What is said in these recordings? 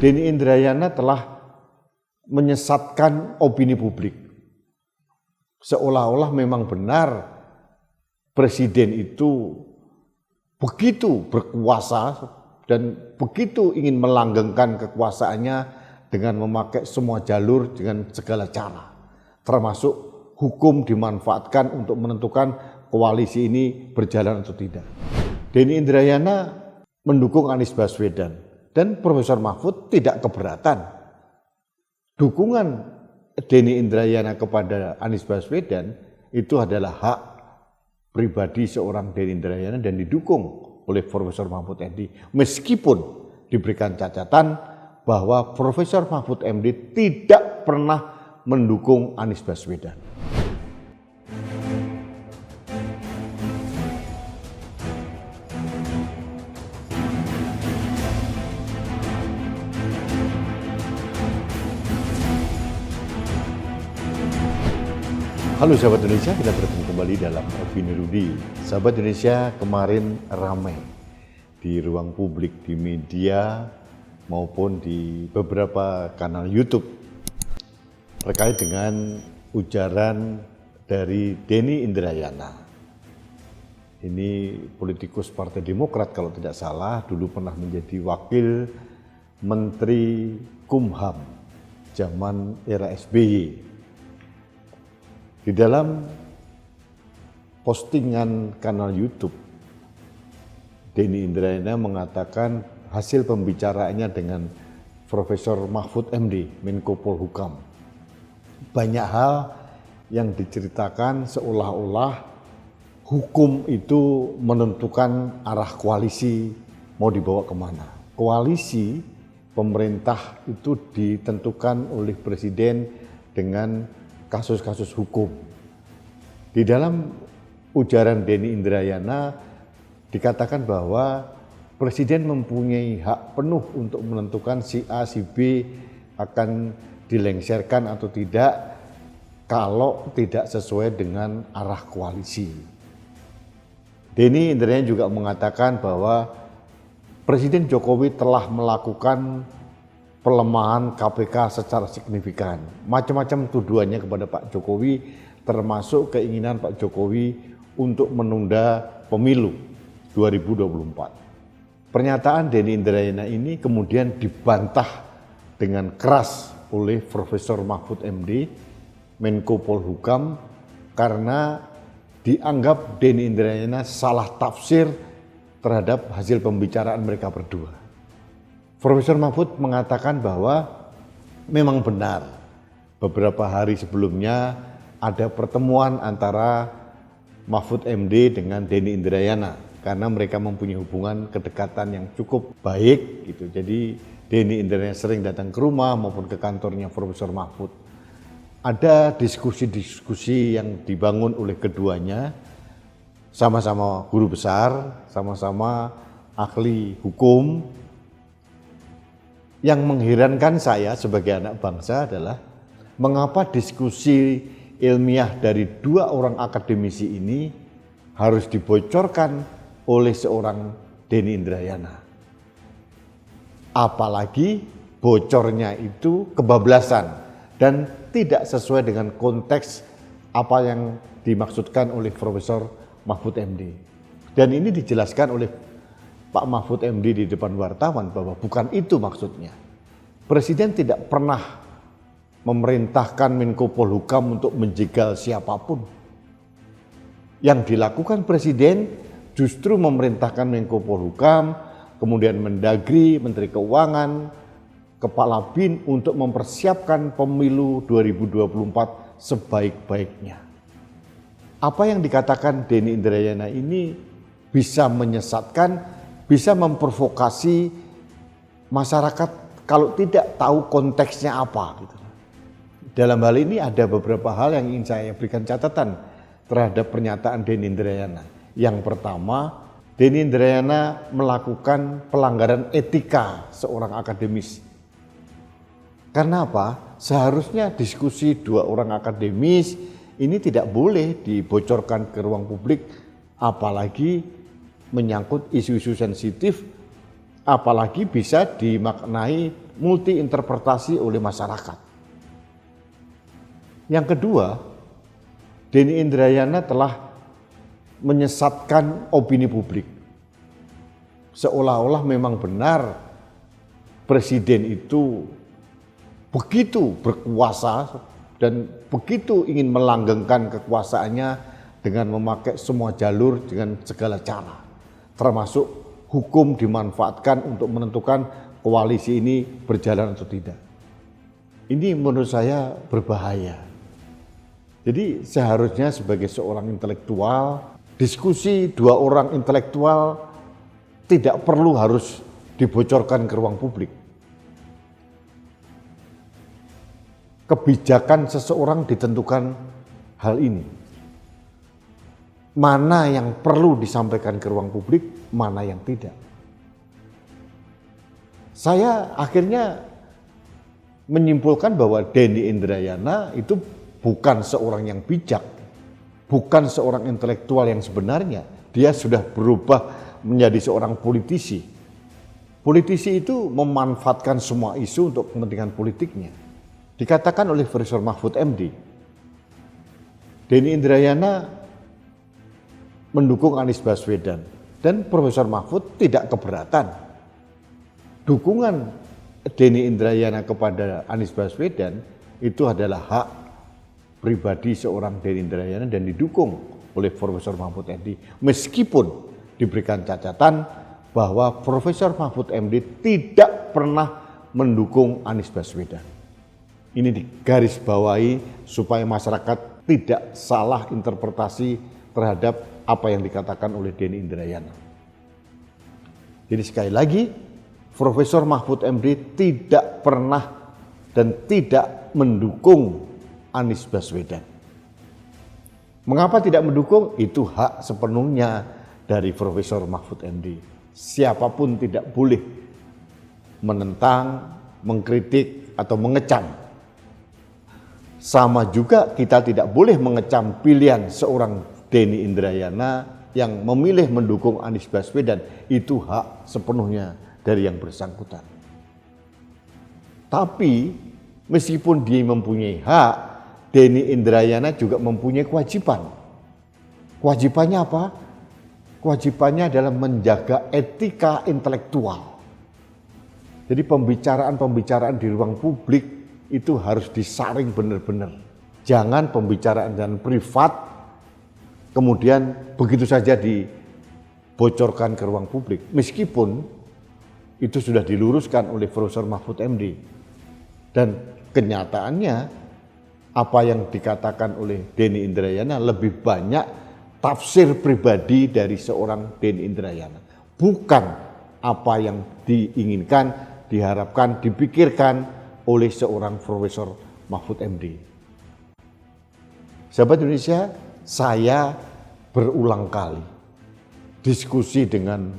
Denny Indrayana telah menyesatkan opini publik. Seolah-olah memang benar presiden itu begitu berkuasa dan begitu ingin melanggengkan kekuasaannya dengan memakai semua jalur dengan segala cara. Termasuk hukum dimanfaatkan untuk menentukan koalisi ini berjalan atau tidak. Denny Indrayana mendukung Anies Baswedan dan Profesor Mahfud tidak keberatan. Dukungan Denny Indrayana kepada Anies Baswedan itu adalah hak pribadi seorang Denny Indrayana dan didukung oleh Profesor Mahfud MD. Meskipun diberikan catatan bahwa Profesor Mahfud MD tidak pernah mendukung Anies Baswedan. Halo sahabat Indonesia, kita bertemu kembali dalam Opini Rudy. Sahabat Indonesia, kemarin ramai di ruang publik, di media maupun di beberapa kanal YouTube terkait dengan ujaran dari Denny Indrayana. Ini politikus Partai Demokrat kalau tidak salah, dulu pernah menjadi wakil Menteri Kumham zaman era SBY. Di dalam postingan kanal YouTube, Denny Indrayana mengatakan hasil pembicaraannya dengan Profesor Mahfud MD, Menko Polhukam. Banyak hal yang diceritakan seolah-olah hukum itu menentukan arah koalisi mau dibawa kemana. Koalisi pemerintah itu ditentukan oleh Presiden dengan kasus-kasus hukum. Di dalam ujaran Denny Indrayana dikatakan bahwa Presiden mempunyai hak penuh untuk menentukan si A, si B akan dilengsarkan atau tidak kalau tidak sesuai dengan arah koalisi. Denny Indrayana juga mengatakan bahwa Presiden Jokowi telah melakukan pelemahan KPK secara signifikan. Macam-macam tuduhannya kepada Pak Jokowi, termasuk keinginan Pak Jokowi untuk menunda pemilu 2024. Pernyataan Denny Indrayana ini kemudian dibantah dengan keras oleh Profesor Mahfud MD, Menko Polhukam, karena dianggap Denny Indrayana salah tafsir terhadap hasil pembicaraan mereka berdua. Profesor Mahfud mengatakan bahwa memang benar beberapa hari sebelumnya ada pertemuan antara Mahfud MD dengan Denny Indrayana karena mereka mempunyai hubungan kedekatan yang cukup baik gitu. Jadi Denny Indrayana sering datang ke rumah maupun ke kantornya Profesor Mahfud. Ada diskusi-diskusi yang dibangun oleh keduanya, sama-sama guru besar, sama-sama ahli hukum. Yang mengherankan saya sebagai anak bangsa adalah mengapa diskusi ilmiah dari dua orang akademisi ini harus dibocorkan oleh seorang Denny Indrayana. Apalagi bocornya itu kebablasan dan tidak sesuai dengan konteks apa yang dimaksudkan oleh Profesor Mahfud MD. Dan ini dijelaskan oleh Pak Mahfud MD di depan wartawan bahwa bukan itu maksudnya. Presiden tidak pernah memerintahkan Menko Polhukam untuk menjegal siapapun. Yang dilakukan Presiden justru memerintahkan Menko Polhukam, kemudian Mendagri, Menteri Keuangan, Kepala BIN untuk mempersiapkan pemilu 2024 sebaik-baiknya. Apa yang dikatakan Denny Indrayana ini bisa menyesatkan, bisa memprovokasi masyarakat kalau tidak tahu konteksnya apa. Gitu. Dalam hal ini ada beberapa hal yang ingin saya berikan catatan terhadap pernyataan Denny Indrayana. Yang pertama, Denny Indrayana melakukan pelanggaran etika seorang akademis. Karena apa? Seharusnya diskusi dua orang akademis ini tidak boleh dibocorkan ke ruang publik, apalagi menyangkut isu-isu sensitif, apalagi bisa dimaknai multi interpretasi oleh masyarakat. Yang kedua, Denny Indrayana telah menyesatkan opini publik. Seolah-olah memang benar presiden itu begitu berkuasa dan begitu ingin melanggengkan kekuasaannya dengan memakai semua jalur dengan segala cara. Termasuk hukum dimanfaatkan untuk menentukan koalisi ini berjalan atau tidak. Ini menurut saya berbahaya. Jadi seharusnya sebagai seorang intelektual, diskusi dua orang intelektual tidak perlu harus dibocorkan ke ruang publik. Kebijakan seseorang ditentukan hal ini. Mana yang perlu disampaikan ke ruang publik, mana yang tidak. Saya akhirnya menyimpulkan bahwa Denny Indrayana itu bukan seorang yang bijak, bukan seorang intelektual yang sebenarnya. Dia sudah berubah menjadi seorang politisi. Politisi itu memanfaatkan semua isu untuk kepentingan politiknya. Dikatakan oleh Profesor Mahfud MD, Denny Indrayana mendukung Anies Baswedan dan Profesor Mahfud tidak keberatan. Dukungan Denny Indrayana kepada Anies Baswedan itu adalah hak pribadi seorang Denny Indrayana dan didukung oleh Profesor Mahfud MD. Meskipun diberikan catatan bahwa Profesor Mahfud MD tidak pernah mendukung Anies Baswedan. Ini digarisbawahi supaya masyarakat tidak salah interpretasi terhadap apa yang dikatakan oleh Denny Indrayana. Jadi sekali lagi, Profesor Mahfud MD tidak pernah dan tidak mendukung Anies Baswedan. Mengapa tidak mendukung? Itu hak sepenuhnya dari Profesor Mahfud MD. Siapapun tidak boleh menentang, mengkritik, atau mengecam. Sama juga kita tidak boleh mengecam pilihan seorang Denny Indrayana yang memilih mendukung Anies Baswedan. Itu hak sepenuhnya dari yang bersangkutan. Tapi meskipun dia mempunyai hak, Denny Indrayana juga mempunyai kewajiban. Kewajibannya apa? Kewajibannya adalah menjaga etika intelektual. Jadi pembicaraan-pembicaraan di ruang publik itu harus disaring benar-benar. Jangan pembicaraan dan privat kemudian begitu saja dibocorkan ke ruang publik. Meskipun itu sudah diluruskan oleh Profesor Mahfud MD. Dan kenyataannya apa yang dikatakan oleh Denny Indrayana lebih banyak tafsir pribadi dari seorang Denny Indrayana. Bukan apa yang diinginkan, diharapkan, dipikirkan oleh seorang Profesor Mahfud MD. Sahabat Indonesia, saya berulang kali diskusi dengan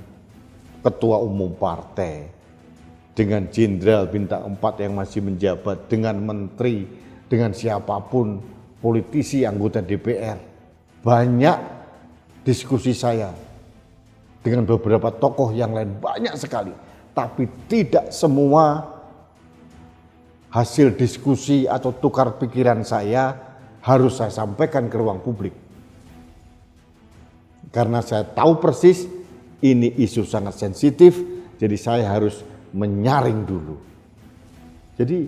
ketua umum partai, dengan jenderal bintang 4 yang masih menjabat, dengan menteri, dengan siapapun, politisi, anggota DPR. Banyak diskusi saya dengan beberapa tokoh yang lain, banyak sekali. Tapi tidak semua hasil diskusi atau tukar pikiran saya harus saya sampaikan ke ruang publik. Karena saya tahu persis ini isu sangat sensitif, jadi saya harus menyaring dulu. Jadi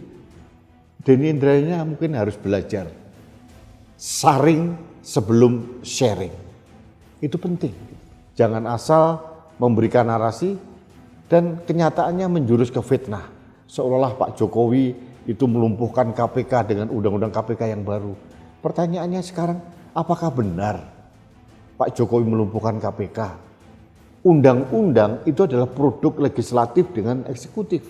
Denny Indrayana mungkin harus belajar saring sebelum sharing. Itu penting. Jangan asal memberikan narasi dan kenyataannya menjurus ke fitnah. Seolah-olah Pak Jokowi itu melumpuhkan KPK dengan undang-undang KPK yang baru. Pertanyaannya sekarang, apakah benar Pak Jokowi melumpuhkan KPK? Undang-undang itu adalah produk legislatif dengan eksekutif.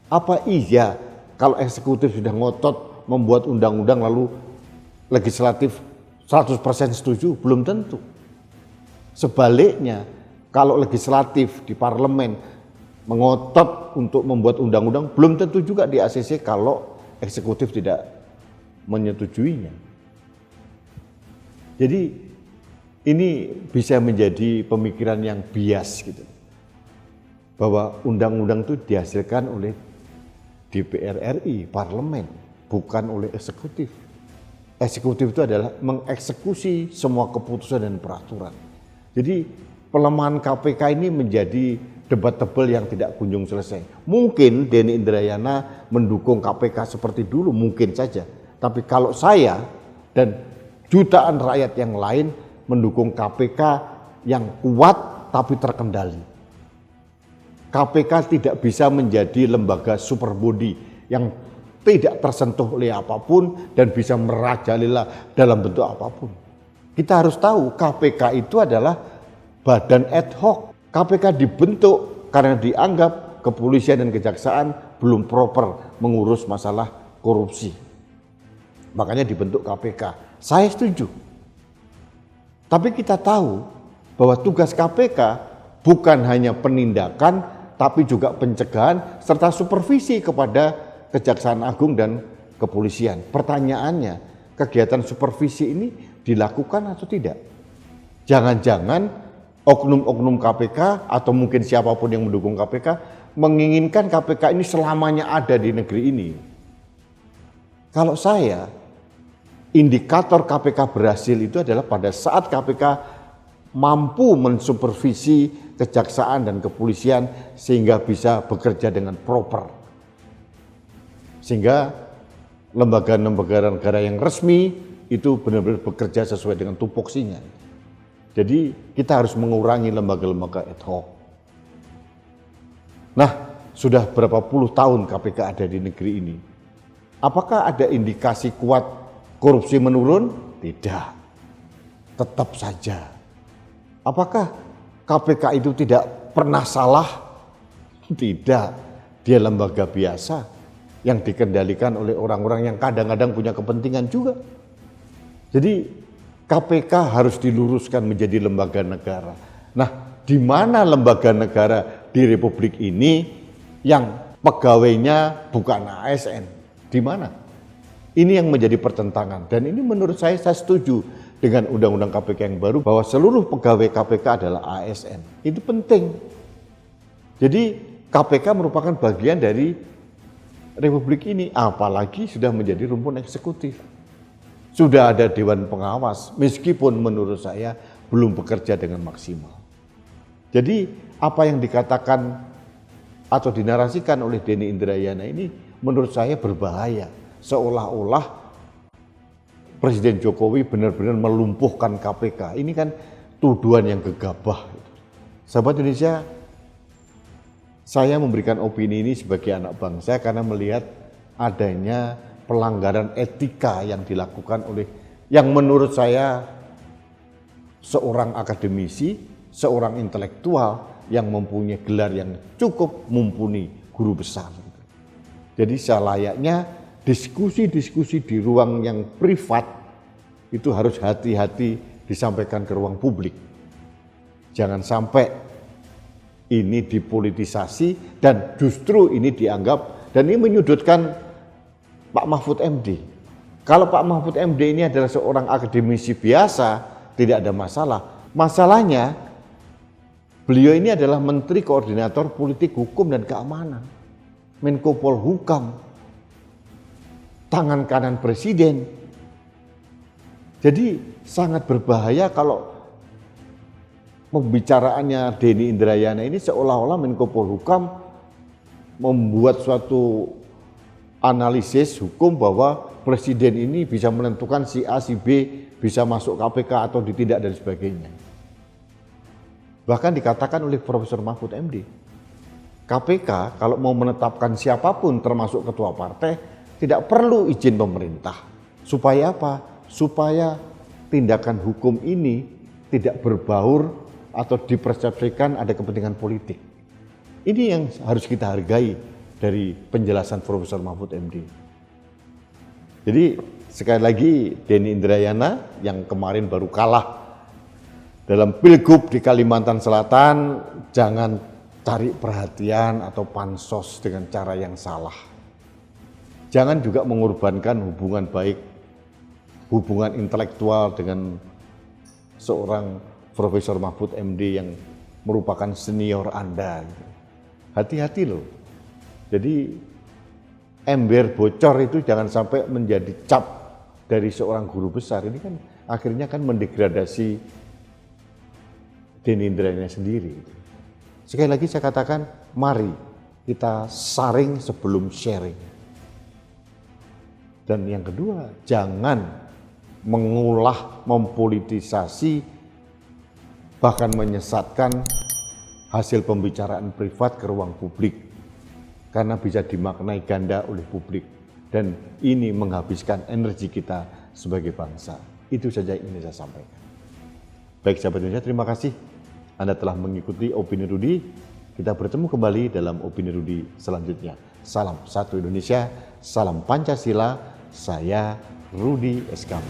Apa iya kalau eksekutif sudah ngotot membuat undang-undang lalu legislatif 100% setuju? Belum tentu. Sebaliknya, kalau legislatif di parlemen mengotot untuk membuat undang-undang, belum tentu juga di ACC kalau eksekutif tidak menyetujuinya. Jadi ini bisa menjadi pemikiran yang bias gitu. Bahwa undang-undang itu dihasilkan oleh DPR RI, parlemen, bukan oleh eksekutif. Eksekutif itu adalah mengeksekusi semua keputusan dan peraturan. Jadi pelemahan KPK ini menjadi debatable yang tidak kunjung selesai. Mungkin Denny Indrayana mendukung KPK seperti dulu, mungkin saja. Tapi kalau saya dan jutaan rakyat yang lain mendukung KPK yang kuat tapi terkendali. KPK tidak bisa menjadi lembaga super body yang tidak tersentuh oleh apapun dan bisa merajalela dalam bentuk apapun. Kita harus tahu KPK itu adalah badan ad hoc. KPK dibentuk karena dianggap kepolisian dan kejaksaan belum proper mengurus masalah korupsi. Makanya dibentuk KPK. Saya setuju. Tapi kita tahu bahwa tugas KPK bukan hanya penindakan, tapi juga pencegahan serta supervisi kepada Kejaksaan Agung dan kepolisian. Pertanyaannya, kegiatan supervisi ini dilakukan atau tidak? Jangan-jangan oknum-oknum KPK atau mungkin siapapun yang mendukung KPK menginginkan KPK ini selamanya ada di negeri ini. Kalau saya, indikator KPK berhasil itu adalah pada saat KPK mampu mensupervisi kejaksaan dan kepolisian sehingga bisa bekerja dengan proper. Sehingga lembaga-lembaga negara yang resmi itu benar-benar bekerja sesuai dengan tupoksinya. Jadi kita harus mengurangi lembaga-lembaga ad hoc. Nah, sudah berapa puluh tahun KPK ada di negeri ini. Apakah ada indikasi kuat korupsi menurun? Tidak. Tetap saja. Apakah KPK itu tidak pernah salah? Tidak. Dia lembaga biasa yang dikendalikan oleh orang-orang yang kadang-kadang punya kepentingan juga. Jadi KPK harus diluruskan menjadi lembaga negara. Nah, di mana lembaga negara di Republik ini yang pegawainya bukan ASN? Di mana? Ini yang menjadi pertentangan. Dan ini menurut saya setuju dengan Undang-Undang KPK yang baru bahwa seluruh pegawai KPK adalah ASN. Itu penting. Jadi KPK merupakan bagian dari Republik ini, apalagi sudah menjadi rumpun eksekutif. Sudah ada Dewan Pengawas, meskipun menurut saya belum bekerja dengan maksimal. Jadi apa yang dikatakan atau dinarasikan oleh Denny Indrayana ini menurut saya berbahaya. Seolah-olah Presiden Jokowi benar-benar melumpuhkan KPK. Ini kan tuduhan yang gegabah. Sahabat Indonesia, saya memberikan opini ini sebagai anak bangsa karena melihat adanya pelanggaran etika yang dilakukan oleh yang menurut saya seorang akademisi, seorang intelektual yang mempunyai gelar yang cukup mumpuni, guru besar. Jadi selayaknya diskusi-diskusi di ruang yang privat itu harus hati-hati disampaikan ke ruang publik. Jangan sampai ini dipolitisasi dan justru ini dianggap dan ini menyudutkan Pak Mahfud MD. Kalau Pak Mahfud MD ini adalah seorang akademisi biasa, tidak ada masalah. Masalahnya beliau ini adalah Menteri Koordinator Politik Hukum dan Keamanan, Menko Polhukam, tangan kanan Presiden. Jadi sangat berbahaya kalau pembicaraannya Denny Indrayana ini seolah-olah Menko Polhukam membuat suatu analisis hukum bahwa Presiden ini bisa menentukan si A, si B bisa masuk KPK atau ditindak dan sebagainya. Bahkan dikatakan oleh Profesor Mahfud MD, KPK kalau mau menetapkan siapapun termasuk ketua partai tidak perlu izin pemerintah. Supaya apa? Supaya tindakan hukum ini tidak berbaur atau dipersepsikan ada kepentingan politik. Ini yang harus kita hargai dari penjelasan Profesor Mahfud MD. Jadi sekali lagi Denny Indrayana yang kemarin baru kalah dalam Pilgub di Kalimantan Selatan, jangan cari perhatian atau pansos dengan cara yang salah. Jangan juga mengorbankan hubungan baik, hubungan intelektual dengan seorang Profesor Mahfud MD yang merupakan senior Anda. Hati-hati loh. Jadi ember bocor itu jangan sampai menjadi cap dari seorang guru besar. Ini kan akhirnya kan mendegradasi Denindranya sendiri. Sekali lagi saya katakan, mari kita saring sebelum sharing. Dan yang kedua, jangan mengulah, mempolitisasi, bahkan menyesatkan hasil pembicaraan privat ke ruang publik. Karena bisa dimaknai ganda oleh publik. Dan ini menghabiskan energi kita sebagai bangsa. Itu saja yang ingin saya sampaikan. Baik sahabat Indonesia, terima kasih Anda telah mengikuti Opini Rudi. Kita bertemu kembali dalam Opini Rudi selanjutnya. Salam satu Indonesia, salam Pancasila, saya Rudi Eskam.